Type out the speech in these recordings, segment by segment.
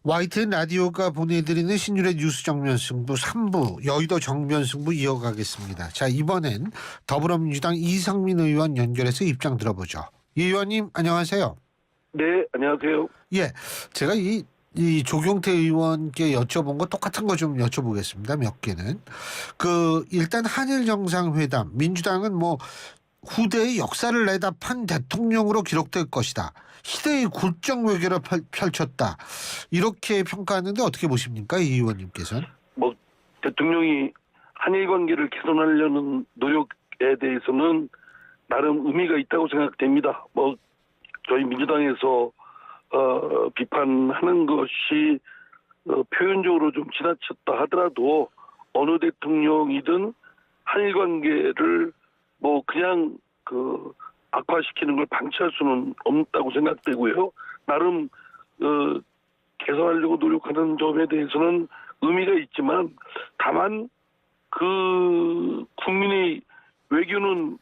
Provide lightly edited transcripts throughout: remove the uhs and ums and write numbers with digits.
YTN 라디오가 보내드리는 신율의 뉴스 정면 승부 3부 여의도 정면 승부 이어가겠습니다. 자, 이번엔 더불어민주당 이상민 의원 연결해서 입장 들어보죠. 이 의원님 안녕하세요. 네, 안녕하세요. 예, 제가 이 조경태 의원께 여쭤본 거 똑같은 거 좀 여쭤보겠습니다. 몇 개는. 일단 한일 정상회담, 민주당은 뭐 후대의 역사를 내다 판 대통령으로 기록될 것이다. 시대의 굴적 외교를 펼쳤다. 이렇게 평가하는데 어떻게 보십니까? 이 의원님께서는. 뭐 대통령이 한일 관계를 개선하려는 노력에 대해서는 나름 의미가 있다고 생각됩니다. 뭐 저희 민주당에서 비판하는 것이 표현적으로 좀 지나쳤다 하더라도 어느 대통령이든 한일 관계를 뭐 그냥 악화시키는 걸 방치할 수는 없다고 생각되고요. 나름 개선하려고 노력하는 점에 대해서는 의미가 있지만 다만 국민의 외교는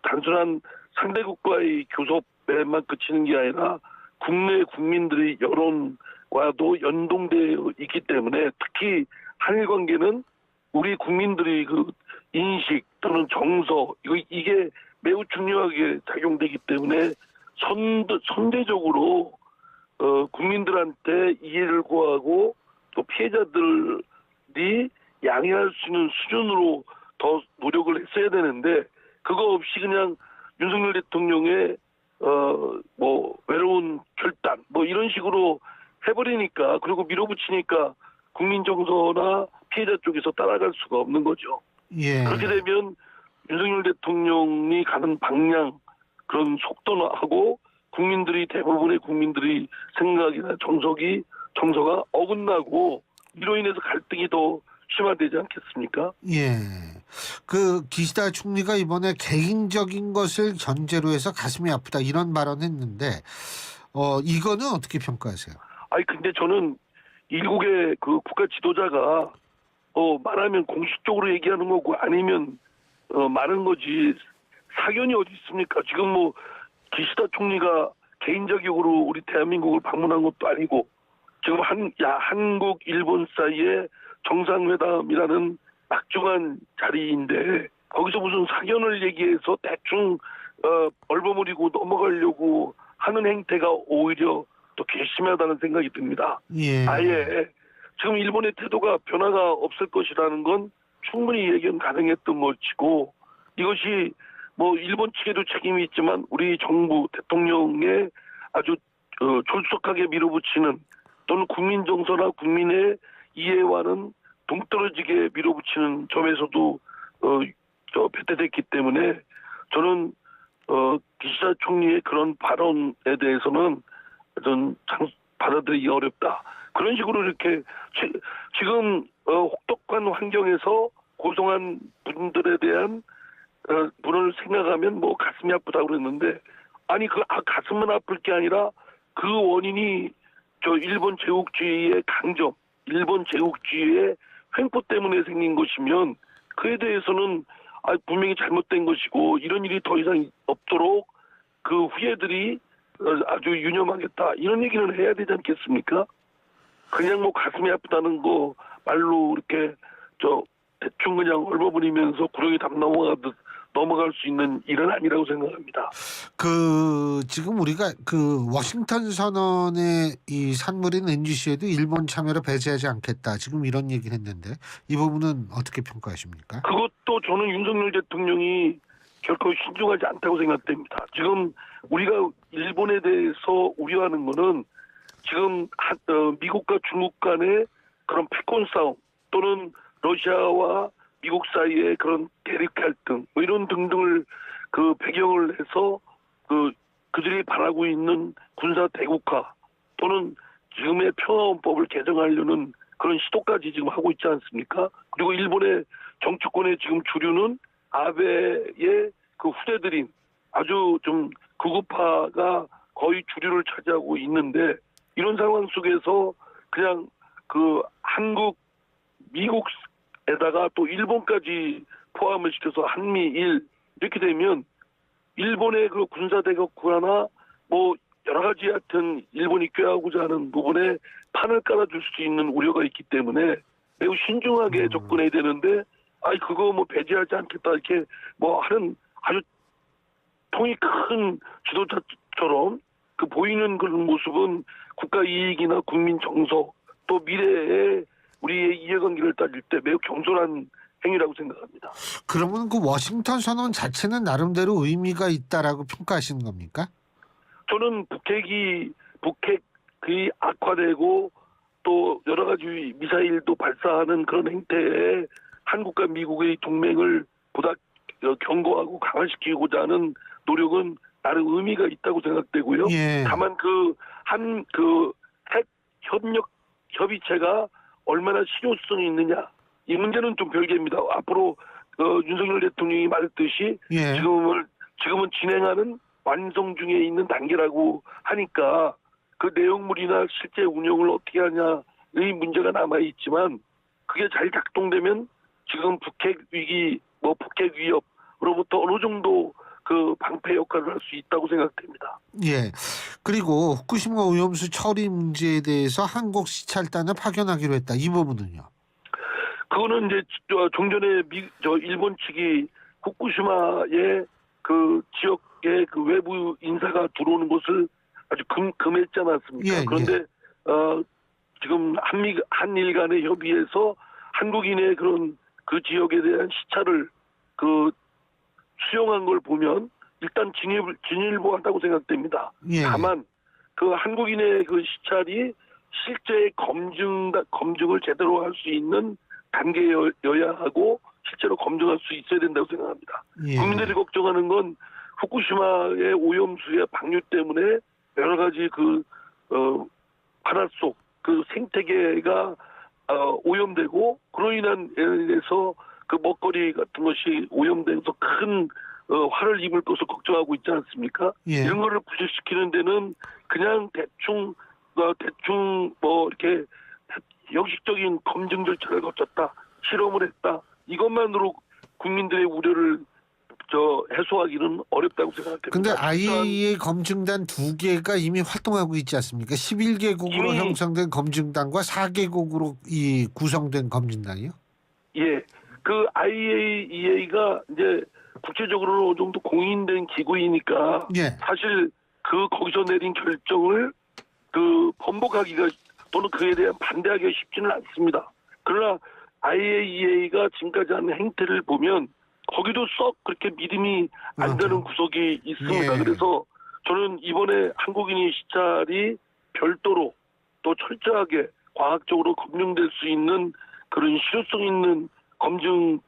단순한 상대국과의 교섭에만 그치는 게 아니라 국내 국민들의 여론과도 연동되어 있기 때문에 특히 한일 관계는 우리 국민들의 인식 또는 정서 이게 매우 중요하게 작용되기 때문에 선대적으로 국민들한테 이해를 구하고 또 피해자들이 양해할 수 있는 수준으로 더 노력을 했어야 되는데 그거 없이 그냥 윤석열 대통령의 외로운 결단 이런 식으로 해버리니까 그리고 밀어붙이니까 국민 정서나 피해자 쪽에서 따라갈 수가 없는 거죠. 예. 그렇게 되면 윤석열 대통령이 가는 방향 그런 속도하고 대부분의 국민들의 생각이나 정서가 어긋나고 이로 인해서 갈등이 더 심화되지 않겠습니까? 예. 기시다 총리가 이번에 개인적인 것을 전제로 해서 가슴이 아프다 이런 발언했는데 이거는 어떻게 평가하세요? 근데 저는 일국의 국가 지도자가 말하면 공식적으로 얘기하는 거고 아니면 말은 거지 사견이 어디 있습니까? 지금 뭐 기시다 총리가 개인적으로 우리 대한민국을 방문한 것도 아니고 지금 한국 일본 사이에 정상회담이라는 막중한 자리인데 거기서 무슨 사견을 얘기해서 대충 얼버무리고 넘어가려고 하는 행태가 오히려 더 괘씸하다는 생각이 듭니다. 예. 아예 지금 일본의 태도가 변화가 없을 것이라는 건 충분히 예견 가능했던 것이고 이것이 뭐 일본 측에도 책임이 있지만 우리 정부 대통령의 아주 졸속하게 밀어붙이는 또는 국민 정서나 국민의 이해와는 동떨어지게 밀어붙이는 점에서도 배태됐기 때문에 저는 기시다 총리의 그런 발언에 대해서는 전 받아들이기 어렵다. 그런 식으로 이렇게 지금 혹독한 환경에서 고성한 분들에 대한 분을 생각하면 뭐 가슴이 아프다고 그랬는데 가슴은 아플 게 아니라 그 원인이 일본 제국주의의 강점, 일본 제국주의의 횡포 때문에 생긴 것이면 그에 대해서는 분명히 잘못된 것이고 이런 일이 더 이상 없도록 그 후예들이 아주 유념하겠다 이런 얘기는 해야 되지 않겠습니까? 그냥 뭐 가슴이 아프다는 거 말로 이렇게 대충 그냥 얼버무리면서 구렁이 담 넘어가듯 넘어갈 수 있는 일은 아니라고 생각합니다. 지금 우리가 워싱턴 선언의 이 산물인 NGC에도 일본 참여를 배제하지 않겠다. 지금 이런 얘기를 했는데 이 부분은 어떻게 평가하십니까? 그것도 저는 윤석열 대통령이 결코 신중하지 않다고 생각됩니다. 지금 우리가 일본에 대해서 우려하는 거는 지금 미국과 중국 간의 그런 패권 싸움 또는 러시아와 미국 사이의 그런 대립 갈등 이런 등등을 배경을 해서 그들이 바라고 있는 군사 대국화 또는 지금의 평화헌법을 개정하려는 그런 시도까지 지금 하고 있지 않습니까? 그리고 일본의 정치권의 지금 주류는 아베의 후대들인 아주 좀 극우파가 거의 주류를 차지하고 있는데 이런 상황 속에서 그냥 한국, 미국에다가 또 일본까지 포함을 시켜서 한미일 이렇게 되면 일본의 군사 대국화나 뭐 여러 가지 하여튼 일본이 꾀하고자 하는 부분에 판을 깔아줄 수 있는 우려가 있기 때문에 매우 신중하게 접근해야 되는데, 아이 그거 뭐 배제하지 않겠다 이렇게 뭐 하는 아주 통이 큰 지도자처럼 그 보이는 그런 모습은 국가 이익이나 국민 정서 또 미래에 우리의 이해관계를 따질 때 매우 경솔한 행위라고 생각합니다. 그러면 그 워싱턴 선언 자체는 나름대로 의미가 있다라고 평가하시는 겁니까? 저는 북핵이 악화되고 또 여러 가지 미사일도 발사하는 그런 행태에 한국과 미국의 동맹을 보다 견고하고 강화시키고자 하는 노력은 나름 의미가 있다고 생각되고요. 예. 다만 핵 협의체가 얼마나 실효성이 있느냐 이 문제는 좀 별개입니다. 앞으로 윤석열 대통령이 말했듯이 예. 지금은 진행하는 완성 중에 있는 단계라고 하니까 그 내용물이나 실제 운영을 어떻게 하냐의 문제가 남아 있지만 그게 잘 작동되면 지금 북핵 위기, 북핵 위협으로부터 어느 정도 그 방패 역할을 할 수 있다고 생각됩니다. 예. 그리고 후쿠시마 오염수 처리 문제에 대해서 한국 시찰단을 파견하기로 했다. 이 부분은요? 그거는 이제 좀 전에 일본 측이 후쿠시마의 그 지역에 그 외부 인사가 들어오는 것을 아주 금했지 않았습니까? 예, 그런데 지금 한일 간의 협의에서 한국인의 그런 그 지역에 대한 시찰을 수용한 걸 보면 일단 진일보한다고 생각됩니다. 예. 다만 그 한국인의 그 시찰이 실제 검증을 제대로 할 수 있는 단계여야 하고 실제로 검증할 수 있어야 된다고 생각합니다. 예. 국민들이 걱정하는 건 후쿠시마의 오염수의 방류 때문에 여러 가지 바다 속 그 생태계가 오염되고 그로 인해서 그 먹거리 같은 것이 오염돼서 큰 화를 입을 것을 걱정하고 있지 않습니까? 예. 이런 거를 부식시키는 데는 그냥 대충 이렇게 형식적인 검증 절차를 거쳤다, 실험을 했다 이것만으로 국민들의 우려를 해소하기는 어렵다고 생각됩니다. 근데 IAEA 검증단 2개가 이미 활동하고 있지 않습니까? 11개국으로 형성된 검증단과 4개국으로 구성된 검증단이요? 예. 그 IAEA가 이제 국제적으로 어느 정도 공인된 기구이니까 예. 사실 거기서 내린 결정을 번복하기가 또는 그에 대한 반대하기가 쉽지는 않습니다. 그러나 IAEA가 지금까지 하는 행태를 보면 거기도 썩 그렇게 믿음이 안 되는 구석이 있습니다. 예. 그래서 저는 이번에 한국인의 시찰이 별도로 또 철저하게 과학적으로 검증될 수 있는 그런 실효성 있는 검증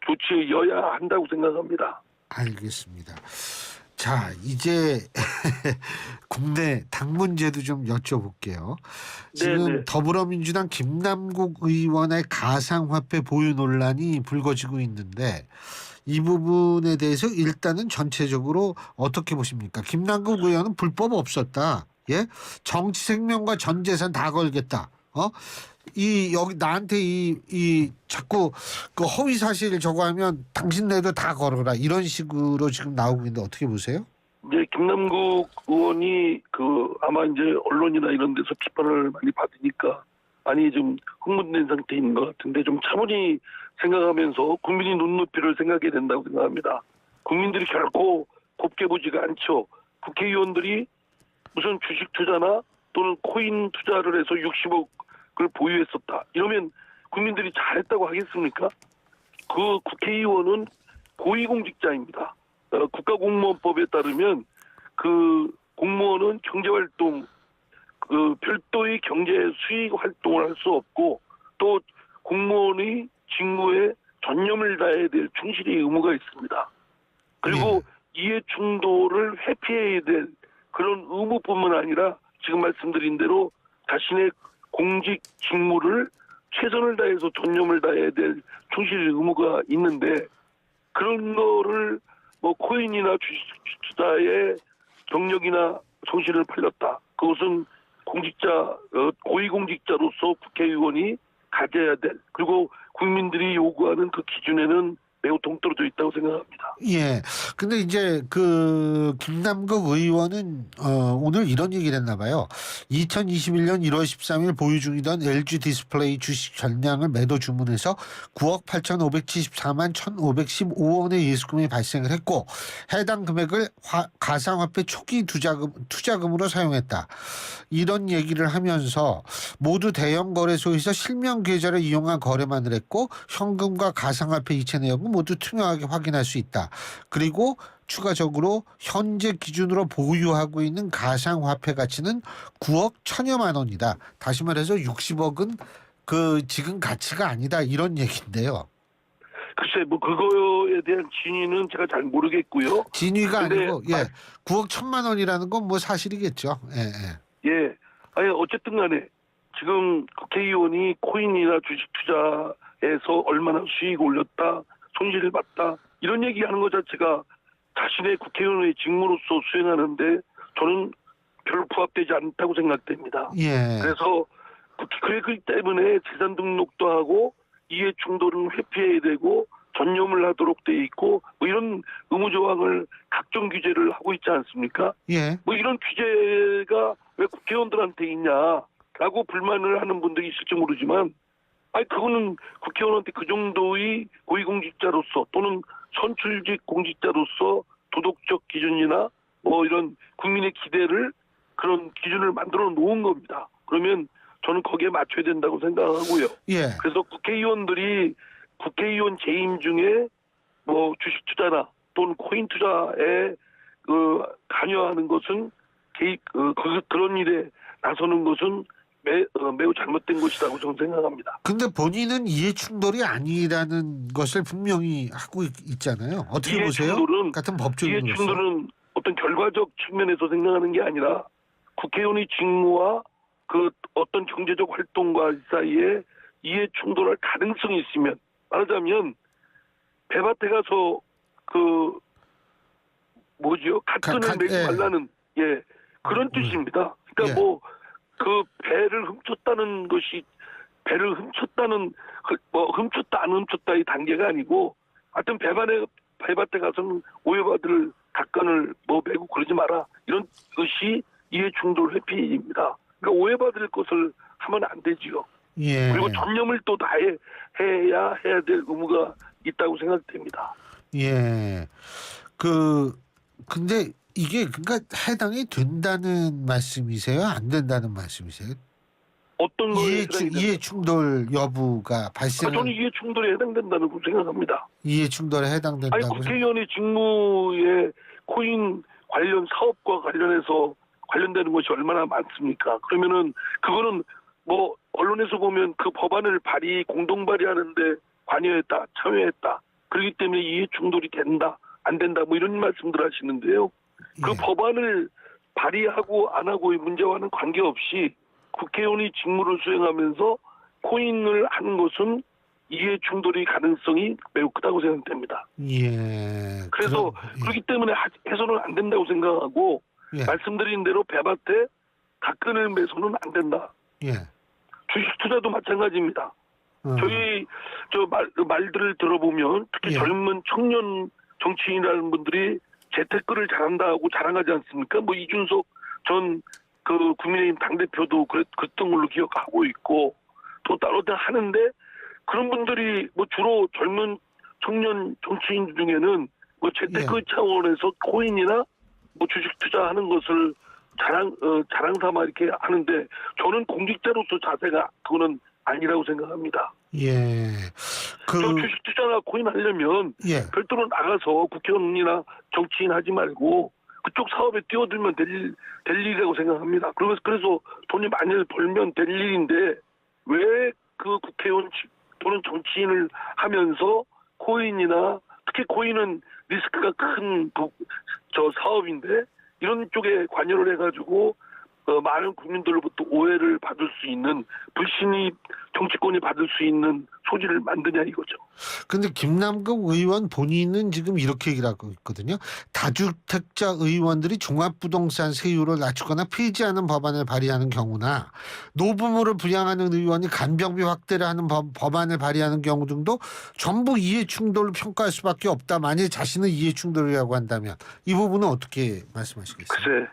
조치여야 한다고 생각합니다. 알겠습니다. 자, 이제 국내 당 문제도 좀 여쭤볼게요. 지금 네네. 더불어민주당 김남국 의원의 가상화폐 보유 논란이 불거지고 있는데 이 부분에 대해서 일단은 전체적으로 어떻게 보십니까? 김남국 의원은 불법 없었다. 예? 정치 생명과 전 재산 다 걸겠다. 여기 나한테 자꾸 그 허위 사실 저거 하면 당신네도 다 걸어라 이런 식으로 지금 나오고 있는데 어떻게 보세요? 이제 김남국 의원이 아마 이제 언론이나 이런 데서 비판을 많이 받으니까 많이 좀 흥분된 상태인 것 같은데 좀 차분히 생각하면서 국민의 눈높이를 생각해야 된다고 생각합니다. 국민들이 결코 곱게 보지가 않죠. 국회의원들이 무슨 주식 투자나 또는 코인 투자를 해서 60억을 보유했었다. 이러면 국민들이 잘했다고 하겠습니까? 그 국회의원은 고위공직자입니다. 국가공무원법에 따르면 그 공무원은 경제활동, 별도의 경제 수익 활동을 할 수 없고 또 공무원의 직무에 전념을 다해야 될 충실의 의무가 있습니다. 그리고 이해 충돌을 회피해야 될 그런 의무뿐만 아니라 지금 말씀드린 대로 자신의 공직 직무를 최선을 다해서 전념을 다해야 될 충실의 의무가 있는데 그런 거를 코인이나 주식 투자에 경력이나 정신을 팔렸다. 그것은 고위공직자로서 국회의원이 가져야 될 그리고 국민들이 요구하는 그 기준에는 매우 동떨어져 있다고 생각합니다. 예. 근데 이제 그 김남국 의원은 오늘 이런 얘기를 했나 봐요. 2021년 1월 13일 보유 중이던 LG 디스플레이 주식 전량을 매도 주문해서 9억 8,574만 1,515원의 예수금이 발생을 했고 해당 금액을 가상화폐 초기 투자금으로 사용했다. 이런 얘기를 하면서 모두 대형 거래소에서 실명 계좌를 이용한 거래만을 했고 현금과 가상화폐 이체 내역은 모두 투명하게 확인할 수 있다. 그리고 추가적으로 현재 기준으로 보유하고 있는 가상화폐 가치는 9억 1,000여만 원이다. 다시 말해서 60억은 그 지금 가치가 아니다. 이런 얘기인데요. 글쎄 뭐 그거에 대한 진위는 제가 잘 모르겠고요. 진위가 근데 아니고 9억 1,000만 원이라는 건 뭐 사실이겠죠. 예. 아니 어쨌든 간에 지금 국회의원이 코인이나 주식 투자에서 얼마나 수익을 올렸다, 손실을 봤다 이런 얘기하는 것 자체가 자신의 국회의원의 직무로서 수행하는데 저는 별로 부합되지 않다고 생각됩니다. 예. 그래서 그렇기 때문에 재산 등록도 하고 이해 충돌은 회피해야 되고 전념을 하도록 돼 있고 뭐 이런 의무 조항을 각종 규제를 하고 있지 않습니까? 예. 뭐 이런 규제가 왜 국회의원들한테 있냐라고 불만을 하는 분들이 있을지 모르지만 아니 그거는 국회의원한테 그 정도의 고위공직자로서 또는 선출직 공직자로서 도덕적 기준이나 뭐 이런 국민의 기대를 그런 기준을 만들어 놓은 겁니다. 그러면 저는 거기에 맞춰야 된다고 생각하고요. 예. 그래서 국회의원들이 국회의원 재임 중에 뭐 주식 투자나 또는 코인 투자에 관여하는 것은 그런 일에 나서는 것은 매우 잘못된 것이라고 저는 생각합니다. 근데 본인은 이해 충돌이 아니라는 것을 분명히 하고 있잖아요. 어떻게 이해 보세요? 충돌은, 같은 이해 법조인으로서. 충돌은 어떤 결과적 측면에서 생각하는 게 아니라 국회의원의 직무와 그 어떤 경제적 활동과 사이에 이해 충돌할 가능성이 있으면 말하자면 배밭에 가서 갓근을 메지 말라는 그런 뜻입니다. 그러니까 뭐 그 배를 훔쳤다는 것이 배를 훔쳤다는 훔쳤다 안 훔쳤다의 단계가 아니고 하여튼 배밭에 가서는 오해받을 갓근을 메고 그러지 마라 이런 것이 이해 충돌 회피입니다. 그러니까 오해받을 것을 하면 안 되지요. 예. 그리고 전념을 또 해야 될 의무가 있다고 생각됩니다. 예. 근데 이게 그러니까 해당이 된다는 말씀이세요? 안 된다는 말씀이세요? 어떤 거에 이해 충돌 여부가 발생. 저는 이해 충돌에 해당된다고 생각합니다. 이해 충돌에 해당된다고. 아니 국회의원의 직무에 코인 관련 사업과 관련되는 것이 얼마나 많습니까? 그러면은 그거는 뭐 언론에서 보면 그 법안을 공동 발의하는데 관여했다, 참여했다. 그렇기 때문에 이해 충돌이 된다, 안 된다, 뭐 이런 말씀들 하시는데요. 그 법안을 발의하고 안 하고의 문제와는 관계없이 국회의원이 직무를 수행하면서 코인을 하는 것은 이해 충돌의 가능성이 매우 크다고 생각됩니다. 예. 그래서 그렇기 때문에 해서는 안 된다고 생각하고 말씀드린 대로 배밭에 갓근을 매서는 안 된다. 예. 주식 투자도 마찬가지입니다. 저희 말들을 들어보면 특히 젊은 청년 정치인이라는 분들이 재테크를 잘한다고 자랑하지 않습니까? 뭐 이준석 전 국민의힘 당대표도 그랬던 걸로 기억하고 있고 또 따로 하는데 그런 분들이 뭐 주로 젊은 청년 정치인 중에는 뭐 재테크 차원에서 코인이나 뭐 주식 투자하는 것을 자랑 삼아 이렇게 하는데 저는 공직자로서 자세가 그거는 아니라고 생각합니다. 예. 저 주식 투자나 코인 하려면 별도로 나가서 국회의원이나 정치인 하지 말고 그쪽 사업에 뛰어들면 될 일이라고 생각합니다. 그래서 돈이 많이 벌면 될 일인데 왜 그 국회의원 또는 정치인을 하면서 코인이나 특히 코인은 리스크가 큰 사업인데 이런 쪽에 관여를 해가지고 많은 국민들로부터 오해를 받을 수 있는 불신이 정치권이 받을 수 있는 소지를 만드냐 이거죠. 근데 김남국 의원 본인은 지금 이렇게 얘기를 하고 있거든요. 다주택자 의원들이 종합부동산 세율을 낮추거나 폐지하는 법안을 발의하는 경우나 노부모를 부양하는 의원이 간병비 확대를 하는 법안을 발의하는 경우 등도 전부 이해충돌로 평가할 수밖에 없다. 만일 자신은 이해충돌이라고 한다면 이 부분은 어떻게 말씀하시겠어요? 글쎄,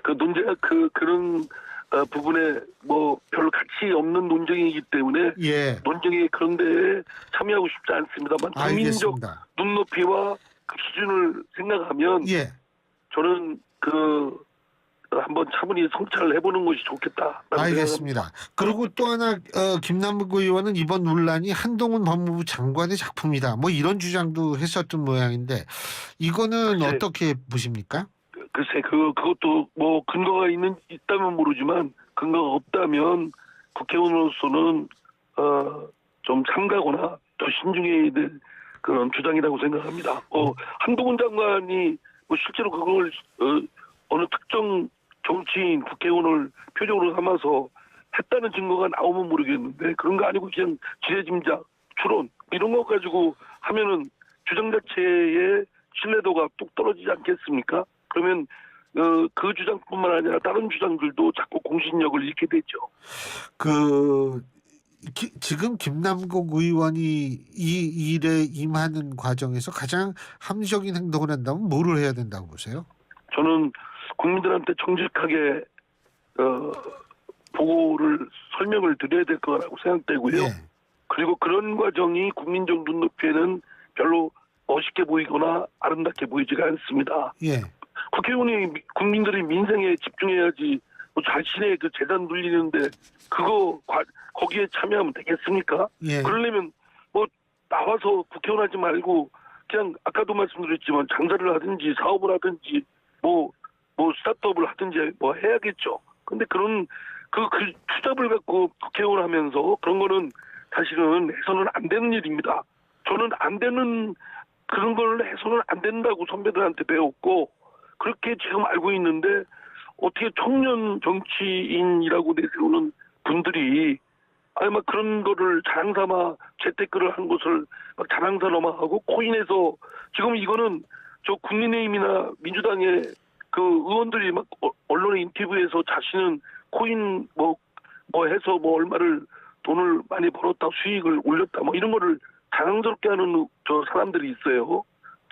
그 논쟁 그런 부분에 뭐 별로 가치 없는 논쟁이기 때문에 예, 논쟁이 그런데 참여하고 싶지 않습니다만 국민적 알겠습니다. 눈높이와 그 기준을 생각하면 예. 저는 한번 차분히 성찰을 해보는 것이 좋겠다. 알겠습니다. 그리고 또 하나 김남국 의원은 이번 논란이 한동훈 법무부 장관의 작품이다. 뭐 이런 주장도 했었던 모양인데 이거는 글쎄, 어떻게 보십니까? 글쎄 그것도 뭐 근거가 있다면 모르지만 근거가 없다면 국회의원으로서는 좀 삼가거나 더 신중해야 될 그런 주장이라고 생각합니다. 한동훈 장관이 뭐 실제로 그걸 어느 특정 정치인 국회의원을 표적으로 삼아서 했다는 증거가 나오면 모르겠는데 그런 거 아니고 그냥 지레짐작, 추론 이런 거 가지고 하면은 주장 자체의 신뢰도가 뚝 떨어지지 않겠습니까? 그러면 그 주장뿐만 아니라 다른 주장들도 자꾸 공신력을 잃게 되죠. 지금 김남국 의원이 이 일에 임하는 과정에서 가장 합리적인 행동을 한다면 뭐를 해야 된다고 보세요? 저는 국민들한테 정직하게 보고를 설명을 드려야 될 거라고 생각되고요. 예. 그리고 그런 과정이 국민적 눈높이에는 별로 멋있게 보이거나 아름답게 보이지가 않습니다. 예. 국회의원이 국민들의 민생에 집중해야지 뭐 자신의 그 재산 눌리는데 거기에 참여하면 되겠습니까? 예. 그러려면 뭐 나와서 국회의원 하지 말고 그냥 아까도 말씀드렸지만 장사를 하든지 사업을 하든지 뭐 스타트업을 하든지 뭐 해야겠죠. 근데 그런 그 투잡을 갖고 국회의원 하면서 그런 거는 사실은 해서는 안 되는 일입니다. 저는 안 되는 그런 걸 해서는 안 된다고 선배들한테 배웠고 그렇게 지금 알고 있는데 어떻게 청년 정치인이라고 내세우는 분들이 아니 막 그런 거를 자랑삼아 재테크를 한 것을 막 자랑삼아 하고 코인해서 지금 이거는 저 국민의힘이나 민주당의 그 의원들이 막 언론의 인터뷰에서 자신은 코인 뭐 해서 뭐 얼마를 돈을 많이 벌었다 수익을 올렸다 뭐 이런 거를 자랑스럽게 하는 저 사람들이 있어요.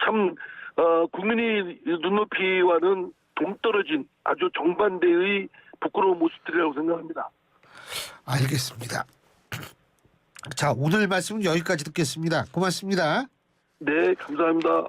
참 국민의 눈높이와는 동떨어진 아주 정반대의 부끄러운 모습들이라고 생각합니다. 알겠습니다. 자, 오늘 말씀은 여기까지 듣겠습니다. 고맙습니다. 네, 감사합니다.